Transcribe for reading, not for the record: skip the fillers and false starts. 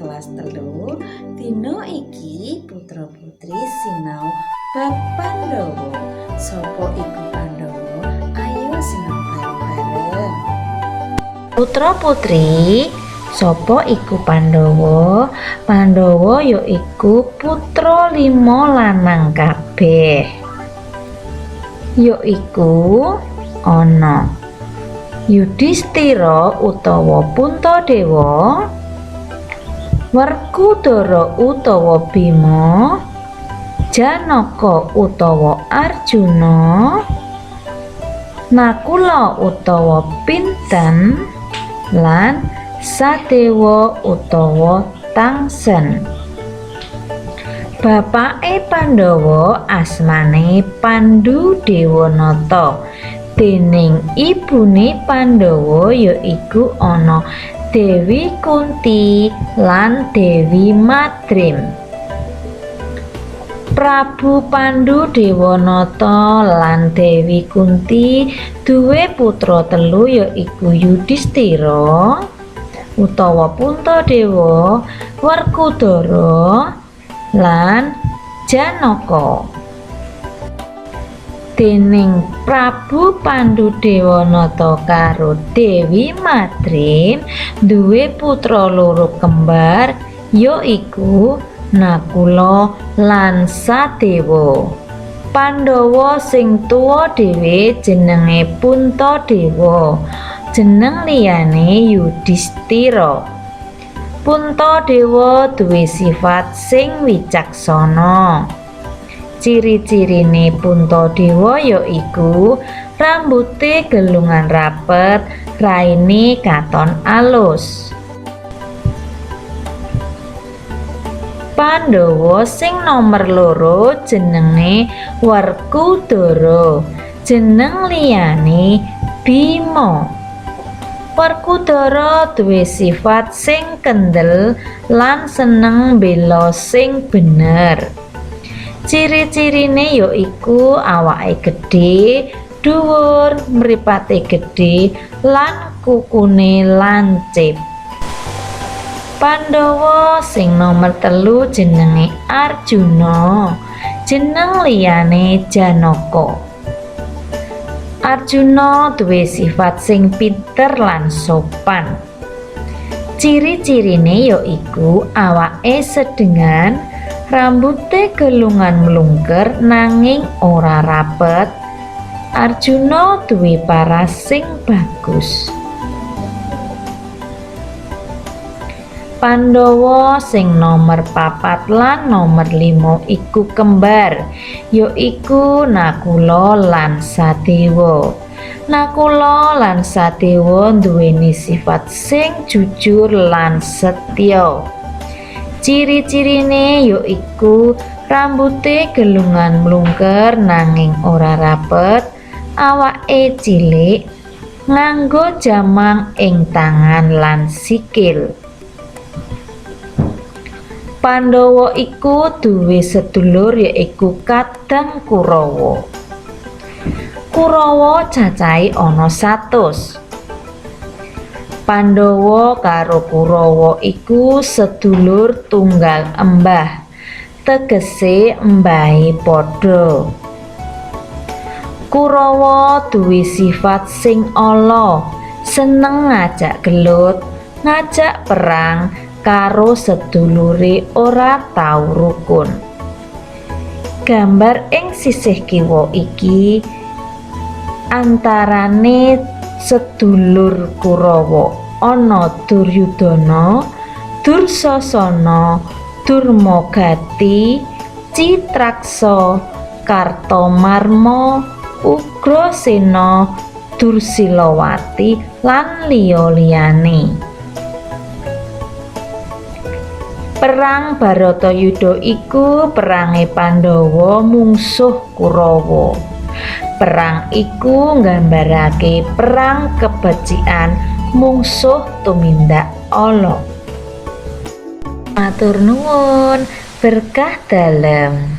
kelas telu. Dina iki putra putri sinau bab Pandhawa. Sapa iku Pandhawa? Ayo sinau bareng-bareng. Putra putri, sapa iku Pandhawa? Pandhawa ya iku putra 5 lanang kabeh. Ya iku ana Yudhistira utawa Puntadewa, Werkudara utawa Bima, Janaka utawa Arjuna, Nakula utawa Pinten, lan Sadewa utawa Tangsen. Bapake Pandhawa asmane Pandhudewanata, déning ibune Pandhawa yaiku ana Dewi Kunti lan Dewi Madrim. Prabu Pandhudewanata lan Dewi Kunti duwé putra telu yaiku Yudhistira utawa Puntadewa, Werkudara lan Janaka. Déning Prabu Pandhudewanata karo Dewi Madrim duwé putra loro kembar yaiku Nakula lan Sadewa. Pandhawa sing tuwa dhéwé jenenge Puntadewa, jeneng liyane Yudhistira. Puntadewa duwé sifat sing wicaksana. Ciri-cirine Puntadewa yaiku rambuté gelungan rapet, raine katon alus. Pandhawa sing nomer 2 jenenge Werkudara, jeneng liyane Bima. Werkudara duwé sifat sing kendel lan seneng mbela sing bener. Ciri-cirine yaiku awake gedhe, dhuwur, mripate gedhe lan kukune lancip. Pandhawa sing nomer 3 jenenge Arjuna, jeneng liyane Janaka. Arjuna duwé sifat sing pinter lan sopan. Ciri-cirine yaiku awake sedengan, rambuté gelungan mlungker nanging ora rapet. Arjuna duwé paras sing bagus. Pandhawa sing nomer 4 lan nomer 5 iku kembar, yaiku Nakula lan Sadewa. Nakula lan Sadewa nduweni sifat sing jujur lan setya. Ciri-cirine yaiku rambuté gelungan mlungker nanging ora rapet, awake cilik, nganggo jamang ing tangan lan sikil. Pandhawa iku duwé sedulur yaiku kadang Kurawa. Kurawa cacahe ana 100. Pandhawa karo Kurawa iku sedulur tunggal embah, tegese embahe padha. Kurawa duwé sifat sing ala, seneng ngajak gelut, ngajak perang karo sedulure ora tau rukun. Gambar ing sisih kiwa iki antarane sedulur Kurawa ana Duryudana, Dursasana, Durmagati, Citraksa, Kartamarma, Ugrasena, Dursilawati lan liya-liyane. Perang Bharatayuda iku perange Pandhawa mungsuh Kurawa. Perang iku nggambarake perang kebecikan mungsuh tumindak ala. Matur nuwun, berkah dalem.